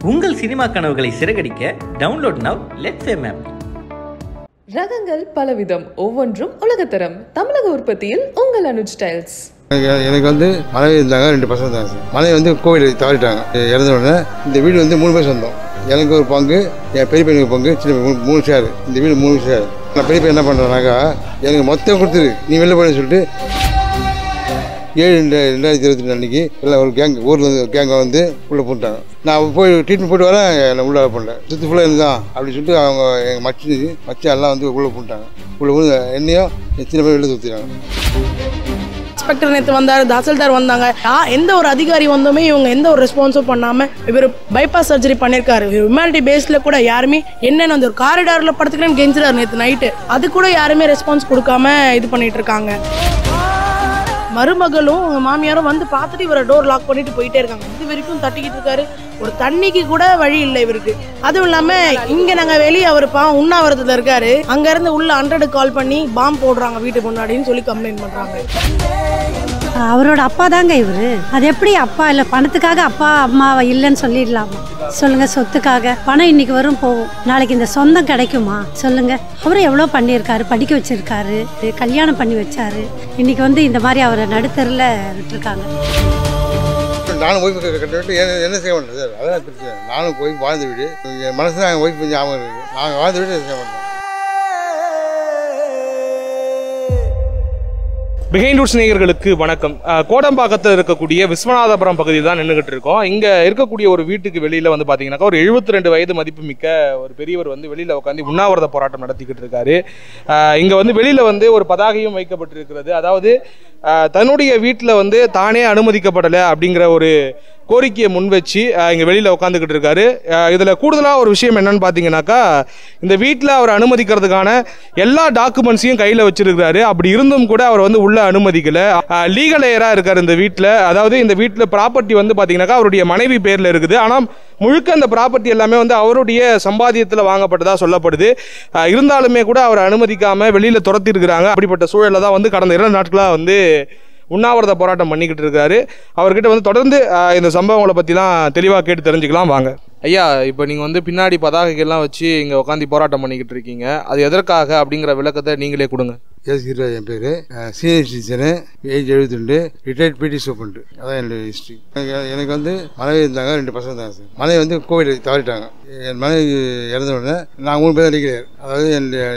உங்கள் சினிமா கனவுகளை சிறகடிக்க download now let's Fame app. ரகங்கள் பலவிதம், ஒவ்வொன்றும் உலகத்தரம். தமிழக உற்பத்தியில் உங்கள் அனுஜ் டைல்ஸ். எனக்கு மனைவி இருந்தாங்க, 2 பசங்க தான் சார். மனைவி கோவிலில் தவறிட்டாங்க. இறந்த உடனே இந்த வீடு 3 பேர் சொந்தம். எனக்கு ஒரு பங்கு, என் பெரிய பையனுக்கு பங்கு, சின்ன 3 ஷேர். இந்த வீடு 3 ஷேர். நான் பெரிய பையன் என்ன பண்ணுறேன்னாக்கா, எனக்கு மொத்தம் கொடுத்துரு, நீ வெளில போயின்னு சொல்லிட்டு 7/2022 அன்றைக்கி எல்லாம் ஒரு கேங், ஊரில் கேங்கை உள்ளே போட்டாங்க. நான் போய் ட்ரீட்மெண்ட் போய்ட்டு வரேன், என்னை உள்ளே பண்ணல, சுற்றி ஃபுல்லாக இருந்தான் அப்படின்னு சொல்லிட்டு அவங்க எங்கள் மச்சி எல்லாம் உள்ளே போட்டாங்க. உள்ளே போய் என்னையும் சின்ன பேர் வெளில சுற்றினாங்க. இன்ஸ்பெக்டர் நேற்று வந்தார், தாசில்தார் வந்தாங்க. எந்த ஒரு அதிகாரி வந்தோமே இவங்க எந்த ஒரு ரெஸ்பான்ஸும் பண்ணாமல் இவர் பைபாஸ் சர்ஜரி பண்ணியிருக்காரு. ஹியூமனிட்டி பேஸில் கூட யாருமே என்னென்ன ஒரு காரிடாரில் படுத்துக்கிறேன்னு கெஞ்சிறாரு நேற்று நைட்டு. அது கூட யாருமே ரெஸ்பான்ஸ் கொடுக்காம இது பண்ணிட்டு இருக்காங்க. மருமகளும் மாமியாரும் பார்த்துட்டு இவரை டோர் லாக் பண்ணிட்டு போயிட்டே இருக்காங்க. இது வரைக்கும் தட்டிக்கிட்டு இருக்காரு. ஒரு தண்ணிக்கு கூட வழி இல்லை இவருக்கு. அதுவும் இல்லாமல் இங்கே நாங்கள் வெளியே அவர் உண்ணாவிரதத்தில் இருக்காரு. அங்கேருந்து உள்ள 100 கால் பண்ணி பாம்பு போடுறாங்க வீட்டு முன்னாடின்னு சொல்லி கம்ப்ளைண்ட் பண்ணுறாங்க. அவரோட அப்பா தாங்க இவரு. அது எப்படி அப்பா இல்லை? பணத்துக்காக அப்பா அம்மாவை இல்லைன்னு சொல்லிடலாமா சொல்லுங்க? சொத்துக்காக பணம் இன்னைக்கு வரும் போகும், நாளைக்கு இந்த சொந்தம் கிடைக்குமா சொல்லுங்க? அவரும் எவ்வளோ பண்ணியிருக்காரு, படிக்க வச்சிருக்காரு, கல்யாணம் பண்ணி வச்சாரு. இன்னைக்கு இந்த மாதிரி அவரை நடுத்தரில் விட்டுருக்காங்க. நானும் ஒய்ஃபு கட்டிட்டு என்ன செய்ய மாட்டேன் சார், அதெல்லாம் பிரச்சனை. நானும் ஒய்ஃப் வாழ்ந்த வீடு, என் மனசு எங்கள் ஒய்ஃப் ஞாபகம் இருக்குது. நாங்கள் வாழ்ந்த வீடு செய்ய மாட்டோம். பிஹைண்ட் ரூட்ஸ் நேயர்களுக்கு வணக்கம். கோடம்பாக்கத்தில் இருக்கக்கூடிய விஸ்வநாதபுரம் பகுதியில் தான் நின்றுகிட்டு இருக்கோம். இங்கே இருக்கக்கூடிய ஒரு வீட்டுக்கு வெளியில் பார்த்தீங்கன்னாக்கா ஒரு 72 வயது மதிப்பு மிக்க ஒரு பெரியவர் வெளியில் உட்காந்து உண்ணாவிரத போராட்டம் நடத்திக்கிட்டு இருக்காரு. இங்கே வெளியில் ஒரு பதாகையும் வைக்கப்பட்டிருக்கிறது. அதாவது தன்னுடைய வீட்டில் தானே அனுமதிக்கப்படலை அப்படிங்கிற ஒரு கோரிக்கையை முன்வச்சு இங்கே வெளியில் உட்காந்துக்கிட்டு இருக்காரு. இதில் கூடுதலாக ஒரு விஷயம் என்னன்னு பார்த்தீங்கன்னாக்கா, இந்த வீட்டில் அவர் அனுமதிக்கிறதுக்கான எல்லா டாக்குமெண்ட்ஸையும் கையில் வச்சிருக்கிறாரு. அப்படி இருந்தும் கூட அவர் உள்ள அனுமதிக்கலை. லீகல் ஏராக இருக்கார் இந்த வீட்டில். அதாவது இந்த வீட்டில் ப்ராப்பர்ட்டி பார்த்தீங்கன்னாக்கா அவருடைய மனைவி பேரில் இருக்குது. ஆனால் முழுக்க அந்த ப்ராப்பர்ட்டி எல்லாமே அவருடைய சம்பாத்தியத்தில் வாங்கப்பட்டதாக சொல்லப்படுது. இருந்தாலுமே கூட அவர் அனுமதிக்காமல் வெளியில் துரத்தி இருக்கிறாங்க. அப்படிப்பட்ட சூழலில் தான் கடந்த 2 நாட்களாக உண்ணாவிரத போராட்டம் பண்ணிக்கிட்டு இருக்காரு. அவர்கிட்ட தொடர்ந்து இந்த சம்பவங்களை பற்றிலாம் தெளிவாக கேட்டு தெரிஞ்சுக்கலாம் வாங்க. ஐயா, இப்போ நீங்கள் பின்னாடி பதாகைகள்லாம் வச்சு இங்கே உட்காந்து போராட்டம் பண்ணிக்கிட்டு இருக்கீங்க. அது எதற்காக அப்படிங்கிற விளக்கத்தை நீங்களே கொடுங்க. எஸ் ஹீரோ, என் பேர். சீனியர் சிட்டிசனு, ஏஜ் 72, ரிட்டையர்ட் பிடி சூப்பண்ட். அதான் என்னுடைய ஹிஸ்ட்ரி. எனக்கு மனைவி இருந்தாங்க, 2 பசங்க தான் சார். மனைவி கோவிலில் தவறிட்டாங்க. என் மனைவி இறந்த உடனே நாங்கள் 3 பேர் இருக்கிறார். அதாவது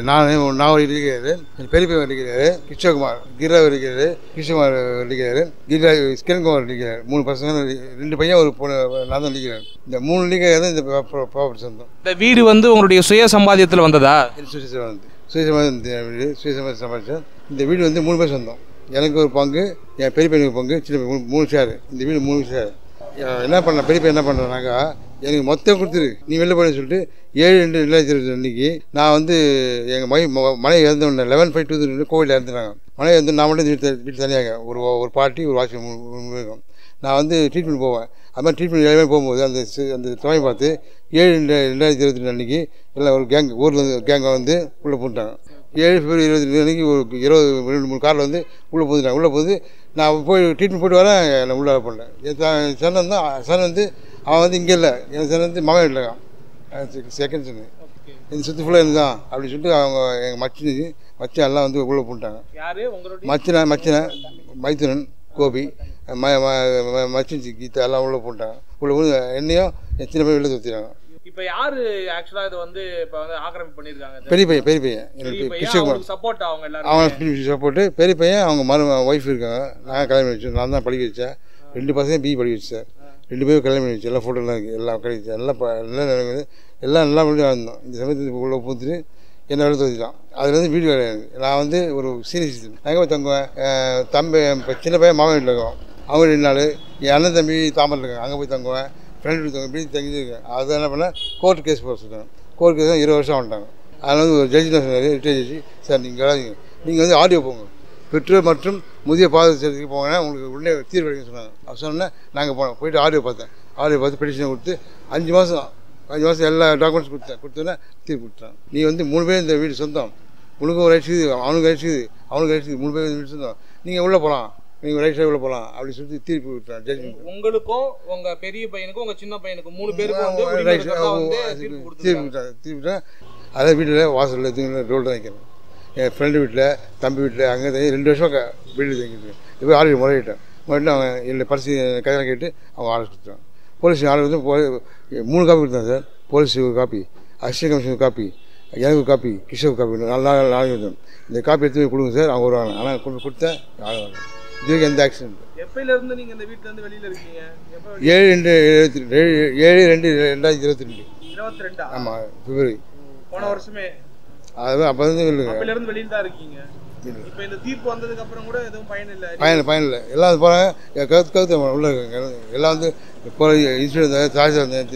நான் ஒரு இருக்கிறாரு, என் பெரிய பையன் இருக்கிறாரு, கிருஷ்ணகுமார், கிரா இருக்கிறாரு, கிருஷ்ணகுமார் இருக்கிறாரு, கிரா கிரண்குமார் இருக்கிறார். 3 பசங்க, 2 பையன், ஒரு பொண்ணு, நான் தான் இருக்கிறேன். இந்த 3 லீகர் தான் இந்த ப்ராப்பர்ட்டி சொந்தம். இந்த வீடு உங்களுடைய சுய சம்பாத்தியத்தில் வந்ததா? சுயசம்பாதி சம்பாதிச்சேன். இந்த வீடு 3 பேர் சொந்தம். எனக்கு ஒரு பங்கு, என் பெரிய பையனுக்கு பங்கு, சின்ன 3 ஷேர். இந்த வீடு 3 ஷேர். என்ன பண்ண பெரிய பையன் என்ன பண்ணுறேன்னாக்கா, எனக்கு மொத்தம் கொடுத்துரு, நீ வெளில போயின்னு சொல்லிட்டு 7/2022 அன்றைக்கி நான் எங்கள் மனைவி இறந்த உடனே 11/5/2022 கோவிலில் இறந்துட்டாங்க. மனைவி நான் மட்டும் வீட்டு தனியாக ஒரு பாட்டி, ஒரு வாட்ச்மேன் இருக்கும். நான் ட்ரீட்மெண்ட் போவேன். அது மாதிரி ட்ரீட்மெண்ட் எல்லாமே போகும்போது அந்த துணை பார்த்து 7/2022 அன்றைக்கி எல்லாம் ஒரு கேங், ஊரில் கேங்கை உள்ளே போட்டாங்க. 7 February 2022 அன்றைக்கி ஒரு 2-3 காரில் உள்ளே போந்துட்டாங்க. உள்ளே போது நான் போய் ட்ரீட்மெண்ட் போய்ட்டு வரேன், என்னை உள்ளே பண்ணேன். என் சன் சன் அவன் இங்கே இல்லை, என் சன் மாமன் வீட்டில் இருக்கான், செகண்ட் சன்னு. இந்த சுற்றி ஃபுல்லாக இருந்தான் அப்படின்னு சொல்லிட்டு அவங்க எங்கள் மச்சி எல்லாம் உள்ளே போட்டாங்க. மச்சின மைத்துனன், கோபி, மச்சி கீதா எல்லாம் உள்ளே போட்டாங்க. உள்ளே போது என்னையும் என் சின்ன பையன் வெளில சுற்றினாங்க. இப்போ யாரு ஆக்சுவலா இது இப்போ ஆக்கிரமிப்பு பண்ணிருக்காங்க? பெரிய பையன் எனக்கு கிருஷ்ணகுமார் சப்போர்ட். அவங்க சப்போர்ட்டு. பெரிய பையன் அவங்க ஒய்ஃப் இருக்காங்க. நான் கல்யாணம் பண்ணி வச்சேன். நான் தான் படிக்க வச்சேன். 2 பசங்க பிஇ படிக்க வச்சேன். 2 பேரும் கல்யாணம் பண்ணி வச்சேன். எல்லாம் ஃபோட்டோலாம் இருக்குது, எல்லாம் கிடைச்சேன். எல்லாம் நல்லா பண்ணி வந்தோம். இந்த சமயத்துக்கு உள்ளே பூத்துட்டு என்னை வெளில தோற்றிட்டான். அதுலேருந்து வீடு கிடையாது. நான் ஒரு சீனியர் சிட்டிசன். அங்கே போய் தங்குவேன். தம்பி சின்ன பையன் மாமன் வீட்டில் இருக்கோம். அவங்க 2 நாள். என் அண்ணன் தம்பி தாமரை இருக்காங்க, அங்கே போய் தங்குவேன். ஃப்ரெண்ட் வீட்டு இப்படி தங்கியிருக்கேன். அதை என்ன பண்ணேன், கோர்ட் கேஸ் போட சொல்லிட்டாங்க. கோர்ட் கேஸ் தான் 20 வருஷம் வந்துட்டாங்க. அதில் ஒரு ஜட்ஜி தான் சொன்னார், ரிட்டையர் ஜட்ஜி, சார் நீங்கள் ஆடியோ போங்க, பெற்றோர் மற்றும் முதிய பாதுகாப்பு போங்கன்னா உங்களுக்கு உடனே தீர்வு கிடைக்கும் சொன்னாங்க. அது சொன்னேன். நாங்கள் போயிட்டு ஆடியோ பார்த்து பெட்டிஷனை கொடுத்து 5 மாதம் எல்லா டாக்குமெண்ட்ஸ் கொடுத்தோன்னே தீர்வு கொடுத்தாங்க. நீ 3 பேர் இந்த வீடு சொந்தம், உனக்கும் ஒரு ரைட்ஸ் இருக்குது, அவனுக்கு ரைட்ஸ் இருக்குது, அவனுக்கு ரைட்ஸ் இருக்குது, 3 பேர் வீடு சொந்தம், நீங்கள் உள்ளே போகலாம், நீங்கள் ரைட் சைடு போகலாம் அப்படி சொல்லி தீர்ப்பு விட்டான் ஜட்ஜ்மெண்ட். உங்களுக்கும் உங்க பெரிய பையனுக்கும் உங்க சின்ன பையனுக்கும் 3 பேருக்கும் வந்து தீர்ப்பு விட்டேன். அதே வீட்டில் வாசலில் எதுவும் ரோல் தான் வைக்கணும். என் ஃப்ரெண்டு வீட்டில் தம்பி வீட்டில் அங்கே 2 வருஷம் வீடு தங்கிட்டு இப்போ ஆல்ரெடி முறையிட்டேன். அவன் என்னை பரிசு கையெல்லாம் கேட்டு அவங்க ஆர்டர் கொடுத்தான். போலீஸ் ஆர்டர் வந்து 3 காப்பி கொடுத்தான் சார். போலீஸ் ஒரு காப்பி, அசிஸ்டன்ட் கமிஷனர் காப்பி, எனக்கு ஒரு காப்பி, கிஷோர் காப்பி, 4 நாள் கொடுத்தேன். இந்த காப்பி எடுத்து கொடுங்க சார் அவங்க வருவாங்க. ஆனால் கொடுத்தேன் ஆளுவாங்க. இதுக்கு எந்த ஆக்சிடென்ட். எப்பயிலிருந்து நீங்கள் இந்த வீட்டிலேருந்து வெளியில் இருக்கீங்க? 7/2/2022. ஆமாம், பிப்ரவரி போன வருஷமே. அதுதான் அப்போ வந்து அப்பயிலிருந்து வெளியில் தான் இருக்கீங்க. இப்போ இந்த தீர்ப்பு வந்ததுக்கு அப்புறம் கூட எதுவும் பயன் இல்லை. பயன் இல்லை. எல்லாம் போகிறாங்க கவுத்து உள்ள இருக்காங்க. எல்லாம் வந்து இப்போ இன்ஸ்பெக்டர் வந்தார், தாஜா வந்தார்,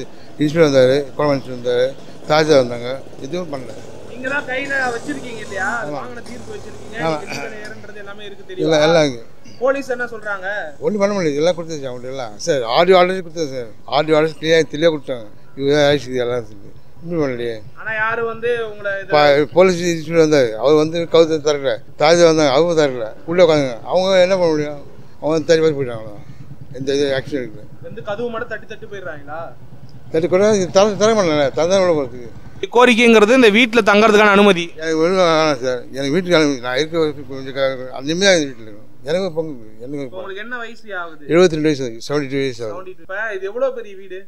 இன்ஸ்பெக்டர் வந்தார், குழம்பு இன்ஸ்பெக்டர் வந்தார், தாஜா வந்தாங்க. எதுவும் பண்ணல. நீங்கள் தான் கையில் வச்சிருக்கீங்க இல்லையா? வாங்கின தீர்ப்பு வச்சிருக்கீங்க. எல்லாமே இருக்கு தெரியும். எல்லாம் இருக்கு. போலீஸ் என்ன சொல்கிறாங்க? ஒன்றும் பண்ண முடியாது. எல்லாம் கொடுத்துச்சு அவங்கள்ட்ட எல்லாம் சார். ஆடியோ ஆர்டர் கொடுத்தேன் சார். ஆடியோ ஆர்டர் தெளிவாக கொடுத்தாங்க. இவங்க ஆயிடுச்சு எல்லாம் சொல்லி இன்னும் பண்ணலையே. ஆனால் யார் வந்து உங்களை போலீஸ் இன்ஸ்பெக்டர் வந்தார். அவர் வந்து கவுத்து தரல. தாஜா வந்தாங்க, அவங்க தரல. உள்ளே உட்காந்துங்க. அவங்க என்ன பண்ண முடியும்? அவங்க தள்ளி பார்த்து போயிட்டாங்க. எந்த இது ஆக்சிடென்ட் இருக்குது. வந்து கதவு மட்டும் தட்டி போயிடுறாங்களா? தட்டி கூட தர பண்ணல. தந்தான் உள்ள போகிறதுக்கு கோரிக்கைங்கிறது இந்த வீட்டில் தங்குறதுக்கான அனுமதி எனக்கு வேணும் சார். எனக்கு வீட்டுக்கு அனுமதி. நான் இருக்க கொஞ்சம் நிம்மதியாக இந்த வீட்டில் இருக்கணும். எனக்கு பங்கு. எனக்கு என்ன வயசு ஆகுது? 72 வயசு ஆகுது. 72 வயசு ஆகுது. இது எவ்வளோ பெரிய வீடு?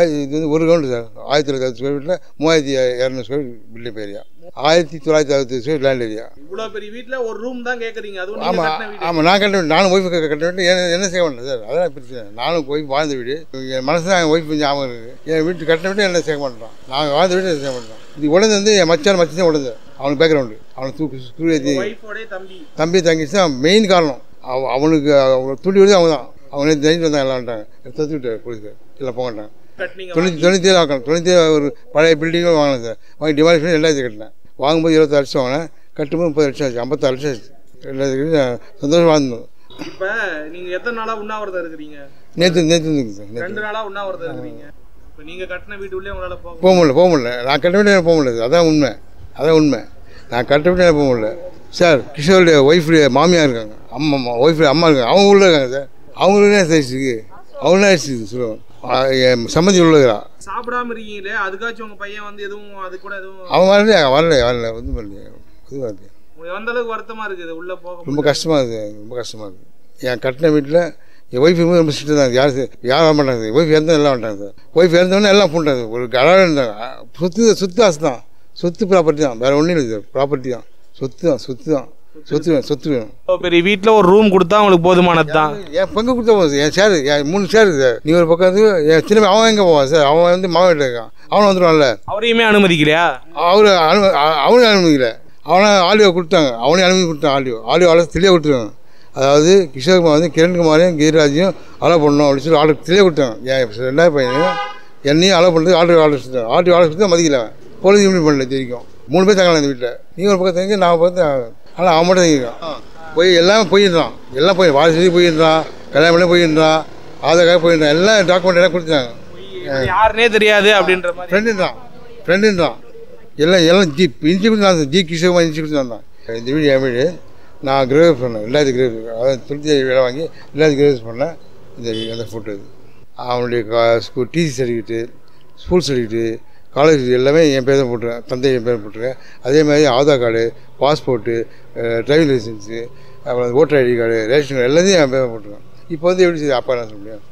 இது வந்து 1 கிரவுண்டு சார். 1900 ஸ்கொயர் ஃபீட்டில் 3200 square building area, 1960 square land area. இவ்வளோ பெரிய வீட்டில் ஒரு ரூம் தான் கேட்குறீங்க. அது ஆமாம் ஆமாம். நான் கட்ட வீடு. நானும் ஒய்ஃபு கட்ட வீடு. என்ன செய்ய மாட்டேன் சார். அதான் பிரச்சனை. நானும் ஒய்ஃப் வாழ்ந்த வீடு. என் மனசு தான் என் ஒய்ஃப் ஞாபகம் இருக்குது. என் வீட்டு கட்ட வீடு என்ன செய்ய மாட்டேன். நாங்கள் வாழ்ந்த வீடு என்ன செய்ய மாட்டோம். இது உடனே வந்து என் மச்சான் தான் உடனே அவனுக்கு பேக்ரவுண்டு. அவனுக்கு தம்பி தங்கிச்சு தான் மெயின் காரணம். அவனுக்கு துண்டி விடுது அவங்க தான். அவங்க தெரிஞ்சு வந்தாங்க. எல்லாம்ட்டாங்க தத்து விட்டார் போலீஸ். எல்லாம் போகட்டாங்க. 97 ஆக்கணும். 97 ஒரு பழைய பில்டிங்கும் வாங்கினேன் சார். வாங்கி டிமாலிஷ் பண்ணி 2000 கட்டினேன். வாங்கும்போது 26 லட்சம் வாங்கினேன். கட்டும்போது 30 லட்சம் ஆச்சு. 56 லட்சம் ஆச்சு. 2000 சந்தோஷம் வாழ்ந்தோம். இப்போ நீங்கள் எத்தனை நாளாக உண்ணாவிரதம் இருக்கிறீங்க? நேற்று சார். 2 நாளாக உண்ணாவிரதம் இருக்கிறீங்க. இப்போ நீங்கள் கட்டின வீட்டுக்குள்ளே உங்களால் போக முடியல. நான் கட்ட வீட்டு போக முடியல. அதான் உண்மை. நான் கட்ட வீட்டு போக முடியல சார். கிஷோருடைய ஒய்ஃபுடைய மாமியார் இருக்காங்க. ஒய்ஃபுடைய அம்மா இருக்காங்க. அவங்க உள்ள இருக்காங்க சார். அவங்களுக்கு என்ன ஆயிடுச்சு? அவங்களும் ஆயிடுச்சு சொல்லுவாங்க. சம்மந்தி உள்ளதுரா சாப்பிடாம இருக்கீங்களே, அதுக்காச்சும் உங்கள் பையன் வந்து எதுவும் அது கூட எதுவும் அவன் வரல வந்து பண்ணல. எந்த அளவுக்கு வருத்தமாக இருக்குது உள்ளே போக? ரொம்ப கஷ்டமாக இருக்குது. என் கட்டின வீட்டில் என் ஒய்ஃப் ரொம்ப ஸ்ட்ரிக்டாக தான். யார் வர மாட்டாங்க. ஒய்ஃப் இறந்தவங்க எல்லாம் வந்துட்டாங்க சார். ஒய்ஃப் இறந்தவொடனே எல்லாம் பண்ணுறாங்க. ஒரு கடவுள் இருந்தாங்க. சொத்து ஆசை தான். சொத்து ப்ராப்பர்ட்டி தான். வேறு ஒன்றும் இல்லை சார். ப்ராப்பர்ட்டி தான். சொத்து வேணும். பெரிய வீட்டில் ஒரு ரூம் கொடுத்தா உங்களுக்கு போதுமானது தான். என் பங்கு கொடுத்தா போதும். என் சேரு 3 சேரு சார். நீ ஒரு பக்கம் என் சின்ன அவன் எங்கே போவான் சார். அவன் வந்து மாவன் வீட்டில் இருக்கான். அவனை வந்துடுவான்ல. அவரையுமே அனுமதிக்கலையா? அவனும் அனுமதிக்கல. அவனை ஆடியோ கொடுத்தாங்க. அவனையும் அனுமதி கொடுத்தாங்க. ஆடியோ தெளிவாக கொடுத்துருவாங்க. அதாவது கிஷோர்குமார் வந்து கிரண்குமாரையும் கிரிராஜையும் அலோ பண்ணணும் அப்படின்னு சொல்லி ஆர்டர் தெளிவாக கொடுத்தாங்க. என் 2வது பையனையும் என்னையும் அலோ பண்ணுறது ஆர்டர் கொடுத்தாங்க. ஆர்டர் கொடுத்தா மதிக்கல. போலீஸ் இம்ப்ளிமெண்ட் பண்ணல. தெரியும் 3 பேர் தங்கலாம் இந்த வீட்டில். நீங்கள் ஒரு பக்கம் தங்கி நான் பக்கம். ஆனால் அவன் மட்டும் தங்கிருக்கான். எல்லாமே போயிடுறான். எல்லாம் வாரிசு போயிடுறான். கல்யாணம் பண்ணி போயிடுறான். ஆதார் கார்டு போயிடுறான். எல்லாம் டாக்குமெண்ட் எல்லாம் கொடுத்தாங்க. யாருன்னே தெரியாது அப்படின்ற மாதிரி ஃப்ரெண்டுன்றான். எல்லாம் இன்ச்சு கொடுத்து ஜி கிஷோர்குமார் இன்ச்சு கொடுத்து வந்தான். இந்த வீடு என் வீடு. நான் கிரேவ் பண்ணேன். 2000 கிரேவ். அதாவது 97 வேலை வாங்கி 2000 கிரேவ்ஸ் பண்ணேன். அந்த ஃபோட்டோ இது. அவனுடைய school DC certificate, school certificate, college எல்லாமே என் பேர் தான் போட்டிருக்கேன். தந்தை என் பேர் போட்டிருக்கேன். அதே மாதிரி Aadhaar card, passport, driving licence, அப்புறம் voter ID card, ration card எல்லாத்தையும் என் பேர் போட்டிருக்கேன். இப்போ வந்து எப்படி செய்ய அப்பா என்ன சொல்ல முடியும்?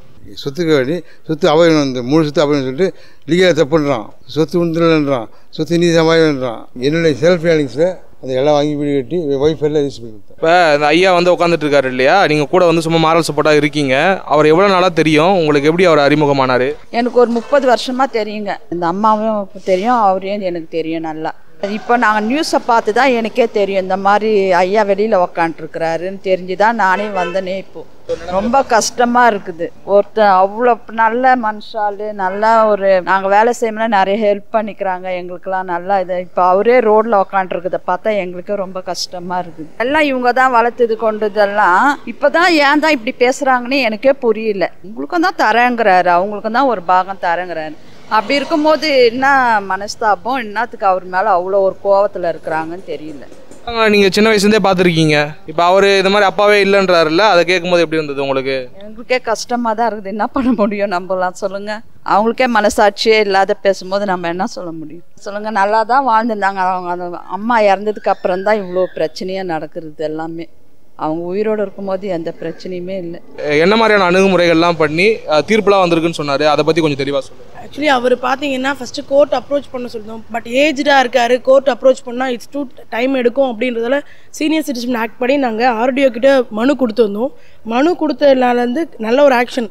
சொத்துக்கு வேண்டி சொத்து அபயம் வந்து 3 சொத்து அபயம் சொல்லிட்டு லீகலாக தப்புன்றான். சொத்து உண்டுன்றான். சொத்து நீதி சமாளின்றான். என்னுடைய செல்ஃப் ஃபீலிங்ஸில் அந்த எல்லாம் வாங்கி வீடு கட்டி ஒய்ஃப் எல்லாம் யூஸ் பண்ணி கொடுத்தேன். இப்போ இந்த ஐயா வந்து உட்காந்துட்டு இருக்காரு இல்லையா? நீங்கள் கூட வந்து சும்மா மாரல் சப்போர்ட்டாக இருக்கீங்க. அவர் எவ்வளோ நாளாக தெரியும் உங்களுக்கு? எப்படி அவர் அறிமுகமானார்? எனக்கு ஒரு 30 வருஷமாக தெரியுங்க. இந்த அம்மாவும் தெரியும், அவரையும் எனக்கு தெரியும் நல்லா. இப்போ நாங்கள் நியூஸை பார்த்து தான் எனக்கே தெரியும் இந்த மாதிரி ஐயா வெளியில் உக்காண்ட்ருக்கிறாருன்னு தெரிஞ்சு தான் நானே வந்தேனே. இப்போது ரொம்ப கஷ்டமாக இருக்குது. ஒருத்தர் அவ்வளோ நல்ல மனுஷால் நல்லா ஒரு நாங்கள் வேலை செய்யணும்னா நிறைய ஹெல்ப் பண்ணிக்கிறாங்க எங்களுக்கெல்லாம் நல்லா. இது இப்போ அவரே ரோட்டில் உக்காண்ட்ருக்குதை பார்த்தா எங்களுக்கு ரொம்ப கஷ்டமாக இருக்குது. எல்லாம் இவங்க தான் வளர்த்தது கொண்டதெல்லாம் இப்போ தான் ஏன் தான் இப்படி பேசுகிறாங்கன்னு எனக்கே புரியல. உங்களுக்கும் தான் தரேங்கிறாரு, அவங்களுக்கும் தான் ஒரு பாகம் தரேங்கிறாரு. அப்படி இருக்கும்போது என்ன மனஸ்தாபம், என்னத்துக்கு அவர் மேலே அவ்வளோ ஒரு கோவத்தில் இருக்கிறாங்கன்னு தெரியல. நீங்கள் சின்ன வயசுலேருந்தே பார்த்துருக்கீங்க. இப்போ அவர் இது மாதிரி அப்பாவே இல்லைன்றாருல்ல, அதை கேட்கும்போது எப்படி இருந்தது உங்களுக்கு? எங்களுக்கே கஷ்டமாக தான் இருக்குது. என்ன பண்ண முடியும் நம்மளாம் சொல்லுங்கள்? அவங்களுக்கே மனசாட்சியே இல்லாத பேசும்போது நம்ம என்ன சொல்ல முடியும் சொல்லுங்கள்? நல்லா தான் வாழ்ந்துருந்தாங்க. அவங்க அந்த அம்மா இறந்ததுக்கு அப்புறம் தான் இவ்வளோ பிரச்சனையாக நடக்கிறது எல்லாமே. அவங்க உயிரோடு இருக்கும்போது எந்த பிரச்சனையுமே இல்லை. என்ன மாதிரியான அணுகுமுறைகள்லாம் பண்ணி தீர்ப்புலாம் வந்திருக்குன்னு சொன்னார், அதை பற்றி கொஞ்சம் தெளிவாக சொல்லுங்கள். ஆக்சுவலி அவர் பார்த்தீங்கன்னா ஃபஸ்ட்டு கோர்ட் அப்ரோச் பண்ண சொல்லியிருந்தோம். பட் ஏஜ்டாக இருக்கார், கோர்ட் அப்ரோச் பண்ணால் இட்ஸ் டூ டைம் எடுக்கும் அப்படின்றதால சீனியர் சிட்டிசன் ஆக்ட் படி நாங்கள் ஆர்டிஓ கிட்ட மனு கொடுத்துருந்தோம். மனு கொடுத்ததுனாலேருந்து நல்ல ஒரு ஆக்ஷன்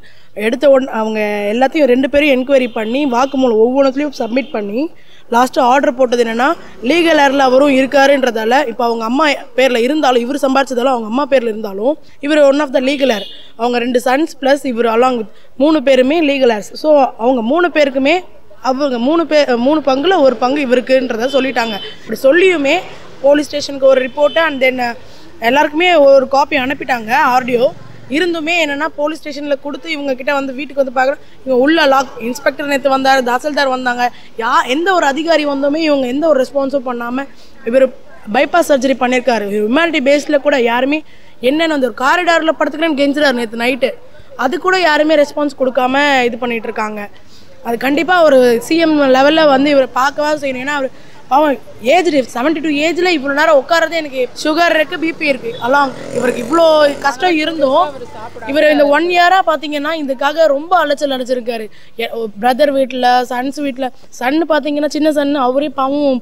எடுத்த அவங்க எல்லாத்தையும் 2 பேரும் என்கொயரி பண்ணி வாக்குமூலம் ஒவ்வொன்றுத்துலையும் சப்மிட் பண்ணி லாஸ்ட்டு ஆர்டர் போட்டது என்னென்னா லீகல் ஏரில் அவரும் இருக்காருன்றதால இப்போ அவங்க அம்மா பேரில் இருந்தாலும் இவர் சம்பாதிச்சதாலும் அவங்க அம்மா பேரில் இருந்தாலும் இவர் ஒன் ஆஃப் த லீகல் ஏர். அவங்க 2 சன்ஸ் ப்ளஸ் இவர் அலாங் வித் 3 பேருமே லீகல் ஏர்ஸ். ஸோ அவங்க 3 பேருக்குமே அவங்க 3 பங்குல 1 பங்கு இவருக்குன்றத சொல்லிட்டாங்க. இப்படி சொல்லியுமே போலீஸ் ஸ்டேஷனுக்கு ஒரு ரிப்போர்ட்டு அண்ட் தென் எல்லாருக்குமே ஒரு காப்பி அனுப்பிட்டாங்க ஆர்டிஓ. இருந்துமே என்னென்னா போலீஸ் ஸ்டேஷனில் கொடுத்து இவங்க கிட்ட வந்து வீட்டுக்கு வந்து பார்க்குறோம். இவங்க உள்ள லாக் இன்ஸ்பெக்டர் நேற்று வந்தார், தாசில்தார் வந்தாங்க. எந்த ஒரு அதிகாரி வந்தோமே இவங்க எந்த ஒரு ரெஸ்பான்ஸும் பண்ணாமல் இவர் பைபாஸ் சர்ஜரி பண்ணியிருக்காரு. ஹியூமனிட்டி பேஸில் கூட யாருமே என்னென்ன அந்த ஒரு காரிடாரில் படுத்துக்கிறேன்னு கெஞ்சுறாரு நேற்று நைட்டு. அது கூட யாருமே ரெஸ்பான்ஸ் கொடுக்காம இது பண்ணிகிட்டு இருக்காங்க. அது கண்டிப்பாக ஒரு சிஎம் லெவலில் வந்து இவரை பார்க்கவா செய்யணும். ஏன்னா அவர் அவன் ஏஜ் 72 ஏஜில் இவ்வளோ நேரம் உட்காரதே எனக்கு சுகர் இருக்குது, பிபி இருக்குது. அலாம் இவருக்கு இவ்வளோ கஷ்டம் இருந்தும் இவர் இந்த 1 இயராக பார்த்தீங்கன்னா இதுக்காக ரொம்ப அலைச்சல் அடைச்சிருக்காரு. பிரதர் வீட்டில், சன்ஸ் வீட்டில். சன்னு பார்த்தீங்கன்னா சின்ன சன்னு அவரே பாவம்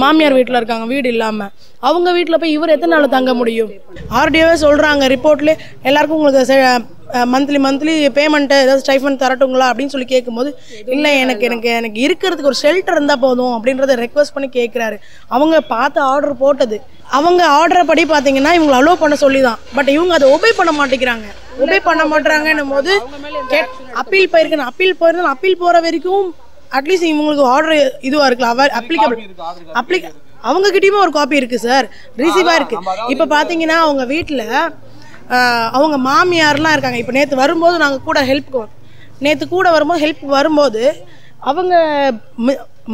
மாமியார் வீட்டில் இருக்காங்க வீடு இல்லாமல். அவங்க வீட்டில் போய் இவர் எத்தனை நாள் தங்க முடியும்? ஆர்டிஓவே சொல்கிறாங்க ரிப்போர்ட்லேயே எல்லாருக்கும் உங்களுக்கு மந்த்லி பேமெண்ட்டு ஏதாவது ஸ்டைஃபண்ட் தரட்டுங்களா அப்படின்னு சொல்லி கேட்கும்போது இல்லை எனக்கு இருக்கிறதுக்கு ஒரு ஷெல்டர் இருந்தால் போதும் அப்படின்றத ரெக்வஸ்ட் பண்ணி கேட்குறாரு. அவங்க பார்த்து ஆர்டர் போட்டது அவங்க ஆர்டரை படி பார்த்தீங்கன்னா இவங்களை அலோவ் பண்ண சொல்லி தான். பட் இவங்க அதை ஒபே பண்ண மாட்டேங்கிறாங்க. ஒபே பண்ண மாட்டேறாங்கன்னும் போது அப்பீல் போயிருக்கேன். அப்பீல் போகிற வரைக்கும் அட்லீஸ்ட் இவங்களுக்கு ஆர்டர் இதுவாக இருக்குல்ல அப்ளிகபிள் அவங்க கிட்டேயுமே ஒரு காப்பி இருக்குது சார், ரிசீவாக இருக்குது. இப்போ பார்த்தீங்கன்னா அவங்க வீட்டில் அவங்க மாமியார்லாம் இருக்காங்க. இப்போ நேற்று வரும்போது நாங்கள் கூட ஹெல்ப் வரும்போது அவங்க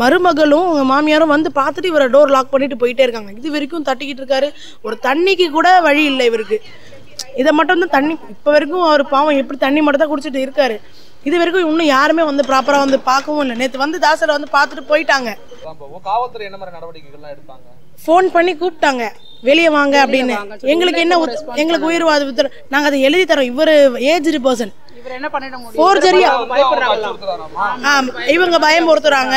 மருமகளும் அவங்க மாமியாரும் வந்து பார்த்துட்டு இவரை டோர் லாக் பண்ணிட்டு போயிட்டே இருக்காங்க. இது வரைக்கும் தட்டிக்கிட்டு இருக்காரு. ஒரு தண்ணிக்கு கூட வழி இல்லை இவருக்கு. இதை மட்டும் தான் தண்ணி இப்போ வரைக்கும் அவர் பாவம் எப்படி தண்ணி மட்டும் தான் குடிச்சிட்டு இருக்காரு. இது வரைக்கும் இன்னும் யாருமே வந்து ப்ராப்பராக வந்து பார்க்கவும் இல்லை. நேற்று வந்து தாசரை வந்து பார்த்துட்டு போயிட்டாங்க. காவல்துறை என்ன மாதிரி நடவடிக்கைகள்லாம் எடுத்தாங்க? ஃபோன் பண்ணி கூப்பிட்டாங்க வெளியே வாங்க அப்படின்னு. எங்களுக்கு என்ன எங்களுக்கு உயிர்வாத உத்தரவு நாங்கள் அதை எழுதி தரோம். இவர் ஏஜ்டு பர்சன் ஃபோர்ஜரியா இவங்க பயமுறுத்துறாங்க.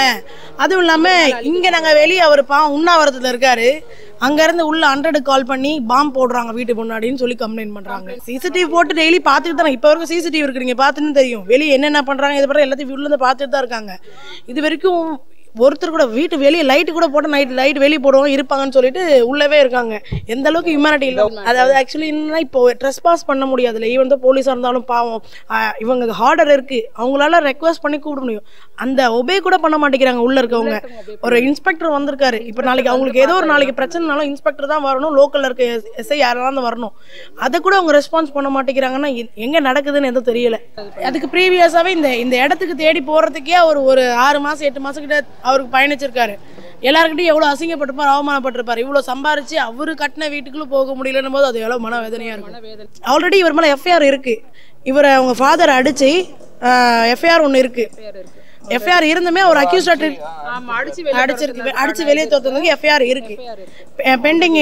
அதுவும் இல்லாமல் இங்கே நாங்கள் வெளியே அவர் பாவம் உண்ணாவிரதத்தில் இருக்காரு. அங்கேருந்து உள்ள 100 கால் பண்ணி பாம்பு போடுறாங்க வீட்டு முன்னாடின்னு சொல்லி கம்ப்ளைண்ட் பண்ணுறாங்க. சிசிடிவி போட்டு டெய்லி பார்த்துட்டு தானே இப்போ வரைக்கும் சிசிடிவி இருக்கு. நீங்கள் பார்த்துன்னு தெரியும் வெளியே என்னென்ன பண்ணுறாங்க இது பண்ணுறாங்க எல்லாத்தையும் உள்ளே பார்த்துட்டு தான் இருக்காங்க. இது வரைக்கும் ஒருத்தர் கூட வீட்டு வெளியே லைட்டு கூட போட்டு லைட் வெளியே போடுவோம் இருப்பாங்கன்னு சொல்லிட்டு உள்ளவே இருக்காங்க. எந்த அளவுக்கு ஹியூமனிட்டி இல்லை. அதாவது ஆக்சுவலி என்னன்னா இப்போ ட்ரெஸ் பாஸ் பண்ண முடியாதுல்ல. ஈவன் தான் போலீஸாக இருந்தாலும் பாவம் இவங்க ஆர்டர் இருக்குது, அவங்களால ரெக்வஸ்ட் பண்ணி கூப்பிட முடியும். அந்த ஒபே கூட பண்ண மாட்டேங்கிறாங்க உள்ளே இருக்கவங்க. ஒரு இன்ஸ்பெக்டர் வந்திருக்காரு. இப்போ நாளைக்கு அவங்களுக்கு ஏதோ ஒரு நாளைக்கு பிரச்சனைனாலும் இன்ஸ்பெக்டர் தான் வரணும், லோக்கலில் இருக்க எஸ்ஐ யாராவது வரணும். அதை கூட அவங்க ரெஸ்பான்ஸ் பண்ண மாட்டேங்கிறாங்கன்னா எங்கே நடக்குதுன்னு எதுவும் தெரியல. அதுக்கு ப்ரீவியஸாகவே இந்த இடத்துக்கு தேடி போகிறதுக்கே அவர் ஒரு 6 மாதம் 8 மாதம் கிட்ட அவருக்கு பயணிச்சிருக்காரு. எல்லாருக்கிட்டையும் எவ்வளோ அசிங்கப்பட்டிருப்பார், அவமானப்பட்டிருப்பார். இவ்வளோ சம்பாரிச்சு அவரு கட்டின வீட்டுக்குள்ள போக முடியலன்னும் போது அது எவ்வளோ மனவேதனையாக இருக்கும். ஆல்ரெடி இவர் மேலே எஃப்ஐஆர் இருக்குது. இவரை அவங்க ஃபாதர் அடித்து எஃப்ஐஆர் ஒன்று இருக்குது. எஃப்ஐஆர் இருந்துமே அவர் அக்யூஸ்ட் அடிச்சு வெளியே தோற்றதுக்கு எஃப்ஐஆர் இருக்கு. பெண்டிங்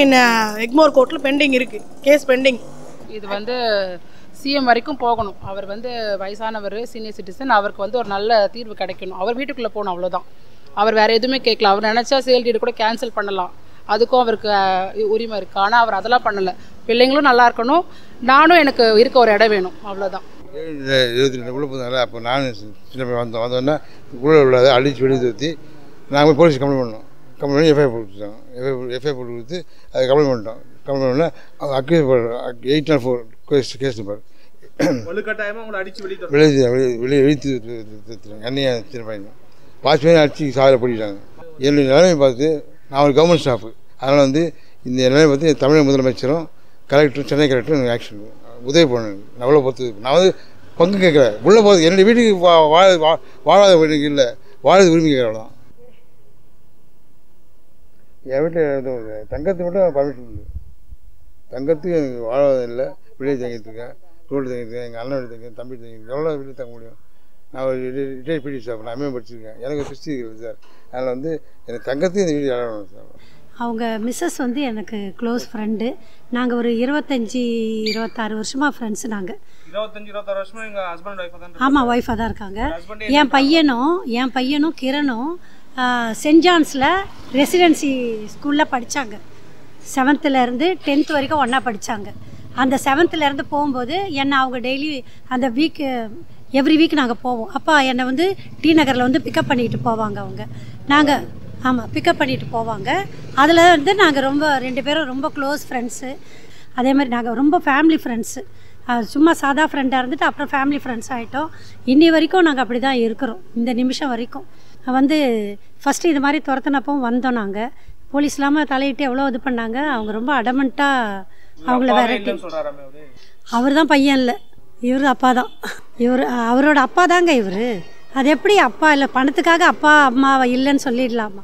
எக்மோர் கோர்ட்டில் பெண்டிங் இருக்கு, கேஸ் பெண்டிங். இது வந்து சிஎம் வரைக்கும் போகணும். அவர் வந்து வயசானவர், சீனியர் சிட்டிசன். அவருக்கு வந்து ஒரு நல்ல தீர்வு கிடைக்கணும். அவர் வீட்டுக்குள்ளே போகணும், அவ்வளோதான். அவர் வேறு எதுவுமே கேட்கலாம். அவர் நினச்சா சேல் டீடு கூட கேன்சல் பண்ணலாம், அதுக்கும் அவருக்கு உரிமை இருக்குது. ஆனால் அவர் அதெல்லாம் பண்ணலை. பிள்ளைங்களும் நல்லா இருக்கணும், நானும் எனக்கு இருக்க ஒரு இடம் வேணும், அவ்வளோதான். 72 உள்ள போதாங்க. அப்போ நானும் சின்ன பையன் வந்தோடனே உள்ள உள்ளதை அடித்து வெளியே தூற்றி நாங்கள் போலீஸ் கம்ப்ளைண்ட் பண்ணோம். கம்ப்ளைண்ட் பண்ணி எஃப்ஐஆர் போட்டு கொடுத்தாங்க. எஃப்ஐஆர் போட்டு கொடுத்து அதை கம்ப்ளைண்ட் பண்ணிட்டோம். கம்ப்ளைண்ட் பண்ணோன்னா அவங்க அக்யூஸ் 804 கேஸ் நம்பர் வெளியே எழுத்து என்னையா சின்ன பையன் வாட்ச்மேன் அடிச்சு சாவில் போட்டிட்டாங்க. என்னுடைய நிலைமை பார்த்து நான் ஒரு கவர்மெண்ட் ஸ்டாஃபு. அதனால் வந்து இந்த நிலைமை பார்த்து தமிழக முதலமைச்சரும் கலெக்டரும் சென்னை கலெக்டரும் எனக்கு ஆக்ஷன் உதவி பண்ணணும். நான் அவ்வளோ பொறுத்து நான் வந்து பங்கு கேட்குறேன். உள்ளே போகிறது என்னுடைய வீட்டுக்கு வாழாத வீட்டுக்கு இல்லை, வாழறது உரிமை கேட்குறதான். என் வீட்டில் தங்கத்துக்கு மட்டும் பர்மிஷன் உண்டு. தங்கத்துக்கு எனக்கு வாழ்வாதாரம் இல்லை. வெளியே தங்கிட்டுருக்கேன், ரோடு தங்கிட்டுருக்கேன், எங்கள் அண்ணன் வீடு தங்கியிருக்கேன், தம்பி தங்கியிருக்கேன். எவ்வளோ வீட்டில் தங்க முடியும்? நான் ஒரு ரிட்டையர்ட் பிடி சார், நான் அம்மையாக படிச்சிருக்கேன். எனக்கு கிறிஸ்டி இருக்குது சார். அதனால் வந்து எனக்கு தங்கத்துக்கு இந்த வீடு இடம் சார். அவங்க மிஸ்ஸஸ் வந்து எனக்கு க்ளோஸ் ஃப்ரெண்டு. நாங்கள் ஒரு 25-26 வருஷமாக ஃப்ரெண்ட்ஸு நாங்கள். 25-26 வருஷமாக எங்கள் ஹஸ்பண்ட் ஒய்ஃபாக தான். ஆமாம், ஒய்ஃபாக தான் இருக்காங்க. என் பையனும் கிரணும் சென்ட் ஜான்ஸில் ரெசிடென்சி ஸ்கூலில் படித்தாங்க. 7th-லேருந்து 10th வரைக்கும் ஒன்றா படித்தாங்க. அந்த 7th-லேருந்து போகும்போது என்னை அவங்க டெய்லி அந்த எவ்ரி வீக் நாங்கள் போவோம். அப்போ என்னை வந்து டி நகரில் வந்து பிக்கப் பண்ணிட்டு போவாங்க அவங்க. நாங்கள் பிக்கப் பண்ணிட்டு போவாங்க. அதில் வந்து நாங்கள் 2 பேரும் ரொம்ப க்ளோஸ் ஃப்ரெண்ட்ஸு. அதே மாதிரி நாங்கள் ரொம்ப ஃபேமிலி ஃப்ரெண்ட்ஸு. சும்மா சாதா ஃப்ரெண்டாக இருந்துட்டு அப்புறம் ஃபேமிலி ஃப்ரெண்ட்ஸ் ஆகிட்டோம். இன்னி வரைக்கும் நாங்கள் அப்படி தான் இருக்கிறோம், இந்த நிமிஷம் வரைக்கும். வந்து ஃபஸ்ட்டு இது மாதிரி துரத்துனப்பவும் வந்தோம். நாங்கள் போலீஸ் இல்லாமல் தலையிட்டு எவ்வளோ இது பண்ணாங்க. அவங்க ரொம்ப அடமெண்ட்டாக அவங்கள விரட்டி. அவர் தான் பையன் இல்லை, இவர் அப்பா தான். அவரோட அப்பா தாங்க இவர். அது எப்படி அப்பா இல்லை? பணத்துக்காக அப்பா அம்மாவை இல்லைன்னு சொல்லிடலாமா?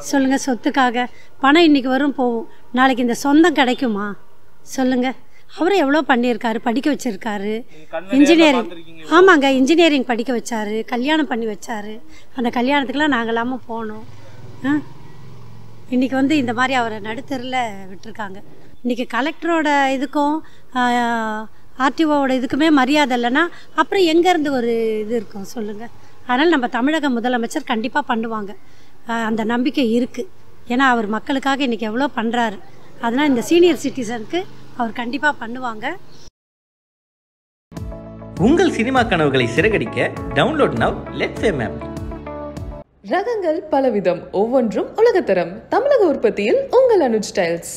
சொல்லுங்கள். சொத்துக்காக பணம் இன்றைக்கி வரும் போகும், நாளைக்கு இந்த சொந்தம் கிடைக்குமா? சொல்லுங்கள். அவரும் எவ்வளோ பண்ணியிருக்காரு, படிக்க வச்சுருக்காரு. இன்ஜினியரிங், ஆமாங்க, இன்ஜினியரிங் படிக்க வச்சார், கல்யாணம் பண்ணி வச்சார். அந்த கல்யாணத்துக்கெலாம் நாங்கள் இல்லாமல் போனோம். இன்றைக்கி வந்து இந்த மாதிரி அவரை நடுத்தரில் விட்டுருக்காங்க. இன்றைக்கி கலெக்டரோட இதுக்கும் ஆர்டிஓவோட இதுக்குமே மரியாதை இல்லைன்னா அப்புறம் எங்கேருந்து ஒரு இது இருக்கும் சொல்லுங்கள். அதனால் நம்ம தமிழக முதலமைச்சர் கண்டிப்பாக பண்ணுவாங்க, அந்த நம்பிக்கை இருக்குது. ஏன்னா அவர் மக்களுக்காக இன்றைக்கி எவ்வளோ பண்ணுறாரு. அதனால் இந்த சீனியர் சிட்டிசனுக்கு அவர் கண்டிப்பாக பண்ணுவாங்க. உங்கள் சினிமா கனவுகளை சிறகடிக்க download now let's Fame app. ரகங்கள் பலவிதம், ஒவ்வொன்றும் உலகத்தரம். தமிழக உற்பத்தியில் உங்கள் அனுஜ் டைல்ஸ்.